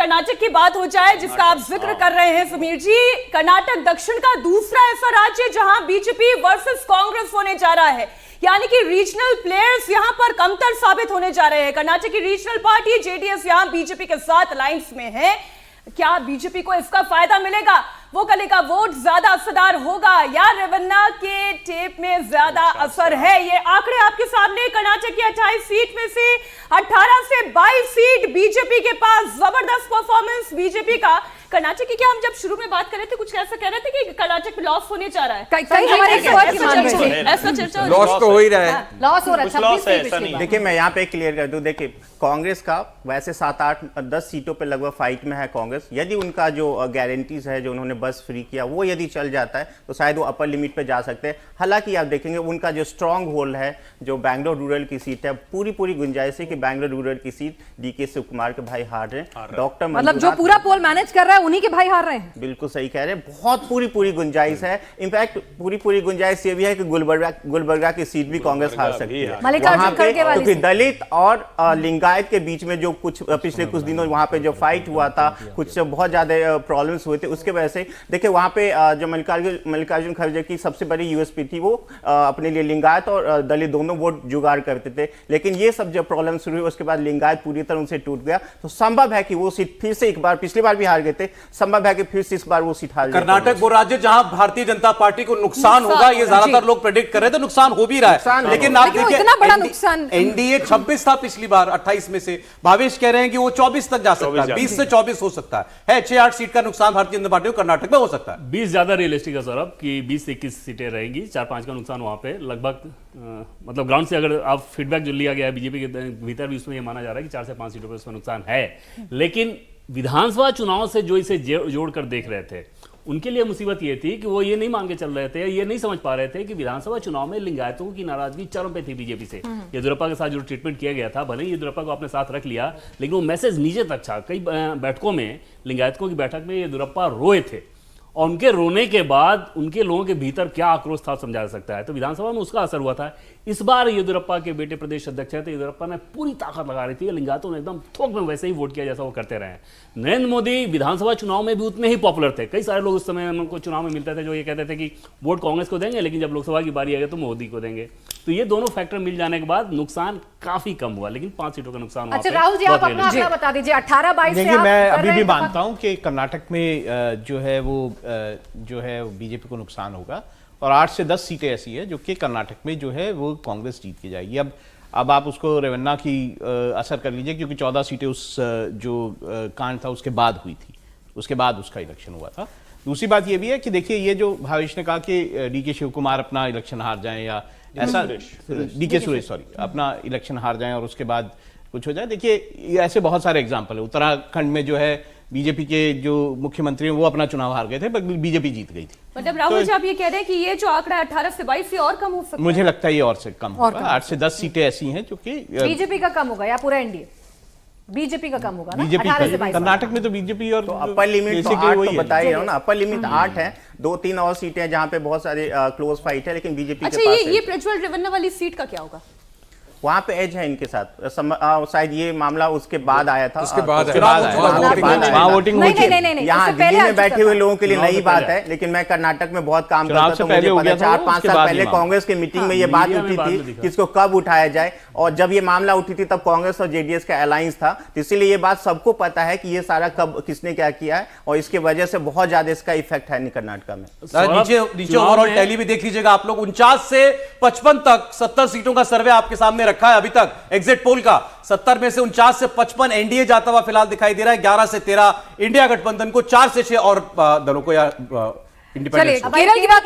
कर्नाटक की बात हो जाए, जिसका आप जिक्र कर रहे हैं समीर जी। कर्नाटक दक्षिण का दूसरा ऐसा राज्य जहां बीजेपी वर्सेस कांग्रेस होने जा रहा है, यानी कि रीजनल प्लेयर्स यहां पर कमतर साबित होने जा रहे हैं। कर्नाटक की रीजनल पार्टी जेडीएस यहां बीजेपी के साथ अलायंस में है। क्या बीजेपी को इसका फायदा मिलेगा? वो कल का वोट ज्यादा असरदार होगा या रेवन्ना के टेप में ज्यादा असर है? ये आंकड़े आपके सामने। कर्नाटक की 28 सीट में से 18 से 22 सीट बीजेपी के पास। जबरदस्त परफॉर्मेंस बीजेपी का। कर्नाटक की क्या हम जब शुरू में बात कर रहे थे कुछ ऐसा कह रहे थे कि कर्नाटक में लॉस होने जा रहा है? ऐसा चर्चा लॉस तो हो ही रहा है, लॉस हो रहा है। देखिए मैं यहाँ पे क्लियर कर दूं, देखिए कांग्रेस का वैसे 7, 8, 10 सीटों पे लगभग फाइट में है कांग्रेस। यदि उनका जो गारंटीज है, जो उन्होंने बस फ्री किया, वो यदि चल जाता है तो शायद वो अपर लिमिट पे जा सकते हैं। हालांकि आप देखेंगे उनका जो स्ट्रांग होल्ड है, जो बैंगलोर रूरल की सीट है, पूरी गुंजाइश है कि बैंगलोर रूरल की सीट डीके शिव कुमार के भाई हार रहे हैं। डॉक्टर मतलब जो पूरा पोल मैनेज कर रहा है उन्हीं के भाई हार रहे हैं। बिल्कुल सही कह रहे हैं, बहुत पूरी गुंजाइश है। इनफैक्ट पूरी गुंजाइश ये भी है कि गुलबर्गा की सीट भी कांग्रेस हार सकती है वहां पे, क्योंकि दलित और लिंगायत के बीच में जो कुछ पिछले कुछ दिनों वहां पे जो फाइट हुआ था, कुछ बहुत ज्यादा प्रॉब्लम्स हुए थे, उसके वजह से देखिए वहां पे जो मल्लिकार्जुन खड़गे की सबसे बड़ी यूएसपी थी, वो अपने लिए लिंगायत और दलित दोनों वोट जुगाड़ करते थे। लेकिन ये सब जो प्रॉब्लम शुरू हुई उसके बाद लिंगायत पूरी तरह उनसे टूट गया। तो संभव है कि वो सीट फिर से एक बार, पिछली बार भी हार गए थे, संभव है कि फिर से इस बार वो सीट हार जाए। कर्नाटक वो राज्य जहां भारतीय जनता पार्टी को नुकसान होगा, ये ज्यादातर लोग प्रेडिक्ट कर रहे थे, नुकसान हो भी रहा है। लेकिन आप देखिए एनडीए 26 था पिछली बार 28 में से, भावेश कह रहे हैं कि वो 24 तक जा सकता है, 20 से 24 हो सकता है 6-8 सीट का नुकसान भारतीय जनता पार्टी को कर्नाटक में हो सकता है। 20 ज्यादा रियलिस्टिक है सौरभ कि 20 से 21 सीटें रहेंगी, 4-5 का नुकसान वहां पे लगभग। मतलब ग्राउंड से अगर आप फीडबैक जो लिया गया है बीजेपी के भीतर भी, उसमें यह माना जा रहा है कि 4 से 5 सीटों पर उसमें नुकसान है। लेकिन विधानसभा चुनाव से जो इसे जोड़कर देख रहे थे, उनके लिए मुसीबत ये थी कि वो ये नहीं मान के चल रहे थे, ये नहीं समझ पा रहे थे कि विधानसभा चुनाव में लिंगायतों की नाराजगी चरम पे थी बीजेपी से। येदियुरप्पा के साथ जो ट्रीटमेंट किया गया था, भले ही येदियुरप्पा को आपने साथ रख लिया, लेकिन वो मैसेज नीचे तक था। कई बैठकों में, लिंगायतों की बैठक में येदियुरप्पा रोए थे, और उनके रोने के बाद उनके लोगों के भीतर क्या आक्रोश था समझा जा सकता है। तो विधानसभा में उसका असर हुआ था। इस बार येदियुरप्पा के बेटे प्रदेश अध्यक्ष है, तो येदियुरप्पा ने पूरी ताकत लगा रही थी, लिंगायतों ने एकदम थोक में वैसे ही वोट किया जैसा वो करते रहे। नरेंद्र मोदी विधानसभा चुनाव में भी उतने ही पॉपुलर थे। कई सारे लोग उस समय उनको चुनाव में मिलते थे जो ये कहते थे कि वोट कांग्रेस को देंगे, लेकिन जब लोकसभा की बारी आएगी तो मोदी को देंगे। तो ये दोनों फैक्टर मिल जाने के बाद नुकसान काफी कम हुआ, लेकिन 5 सीटों का नुकसान हुआ। अच्छा राहुल जी, आप अपना बता दीजिए। 18-22 देखिए मैं अभी भी मानता हूं कि कर्नाटक में जो है वो बीजेपी को नुकसान होगा, और 8 से 10 सीटें ऐसी है जो कि कर्नाटक में जो है वो कांग्रेस जीत के जाएगी। अब आप उसको रेवन्ना की असर कर लीजिए, क्योंकि 14 सीटें उस जो कांड था उसके बाद हुई थी, उसके बाद उसका इलेक्शन हुआ था। दूसरी बात ये भी है कि देखिए ये जो भावेश ने कहा कि डीके शिव कुमार अपना इलेक्शन हार जाएं, या ऐसा डीके सुरेश अपना इलेक्शन हार जाएं और उसके बाद कुछ हो जाए। देखिए ऐसे बहुत सारे एग्जाम्पल है। उत्तराखंड में जो है बीजेपी के जो मुख्यमंत्री हैं वो अपना चुनाव हार गए थे, पर बीजेपी जीत गई थी। मतलब राहुल जी आप ये कह रहे हैं कि ये जो आंकड़ा 18 से 22 से और कम हो सकता है? मुझे लगता है ये और से कम होगा। 8 से 10 सीटें ऐसी हैं जो कि बीजेपी का कम होगा, या पूरा एनडीए बीजेपी का कम होगा ना? बीजेपी 18 से 22 कर्नाटक में तो बीजेपी और तो अपर लिमिट तो 8 तो बता ही रहा हूं ना, अपर लिमिट 8 है। 2-3 और सीटें जहां पे बहुत सारे क्लोज फाइट है, लेकिन बीजेपी के पास ये प्रज्वल रेवन्ना वाली सीट का क्या होगा? वहां पे एज है इनके साथ। शायद ये मामला उसके बाद आया था, उसके बाद वहां वोटिंग हुई थी। यहाँ दिल्ली में बैठे हुए लोगों के लिए नई बात है, लेकिन मैं कर्नाटक में बहुत काम करता हूं, तो मुझे पता 4-5 साल पहले कांग्रेस की मीटिंग में ये बात उठी थी कि इसको कब उठाया जाए, और जब ये मामला उठी थी तब कांग्रेस और जेडीएस का अलायंस था। तो इसीलिए ये बात सबको पता है कि ये सारा कब किसने क्या किया है, और इसके वजह से बहुत ज्यादा इसका इफेक्ट है कर्नाटक में। नीचे ओवरऑल टैली भी देख लीजिएगा आप लोग। 49 से 55 तक 70 सीटों का सर्वे आपके सामने रखा है अभी तक एग्जिट पोल का। 70 में से 49 से 55 एनडीए जाता हुआ फिलहाल दिखाई दे रहा है, 11 से 13 इंडिया गठबंधन को, 4 से 6 और दलों को या इंडिपेंडेंस। केरल की बात